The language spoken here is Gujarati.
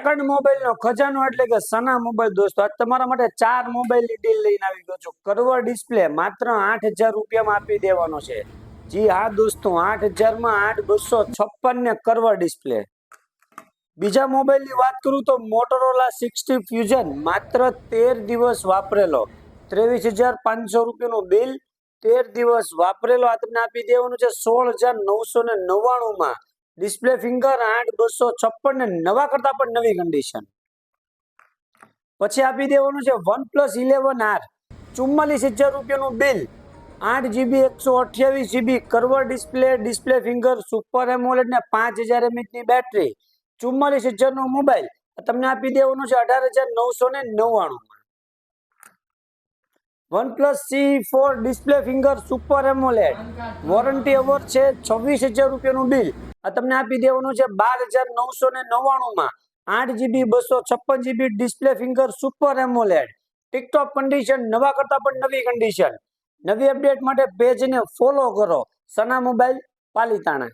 સેકન્ડ મોબાઈલ નો ખજાનો એટલે કે સના મોબાઈલ દોસ્તો આજ તમારા માટે 4 મોબાઈલ ની ડીલ લઈને આવી ગયો છું। કર્વ ડિસ્પ્લે માત્ર 8000 રૂપિયામાં આપી દેવાનો છે। જી હા દોસ્તો 8000 માં 8256 ને કર્વ ડિસ્પ્લે। બીજા મોબાઈલ ની વાત કરું તો મોટોરોલા 60 ફ્યુઝન માત્ર 13 દિવસ વાપરેલો 23500 રૂપિયાનું બિલ 13 દિવસ વાપરેલો આ તમને આપી દેવાનું છે 16999 માં। ડિસ્પ્લે ફિંગર 8256 ને નવા કરતા પણ નવી કન્ડિશન। પછી આપી દેવાનું છે OnePlus 11R 44000 રૂપિયાનું bill 8GB 128GB curve display display finger super AMOLED ને 5000 mAh ની બેટરી 44000 નો મોબાઈલ તમને આપી દેવાનું છે 18999 માં। OnePlus C4 display finger super AMOLED warranty hour છે 26000 રૂપિયાનું બિલ આ તમને આપી દેવાનું છે 12999 માં। 8GB 256GB display finger super AMOLED TikTok condition નવા કરતા પણ નવી કન્ડિશન। નવી અપડેટ માટે પેજને ફોલો કરો સના મોબાઈલ પાલીતાણા।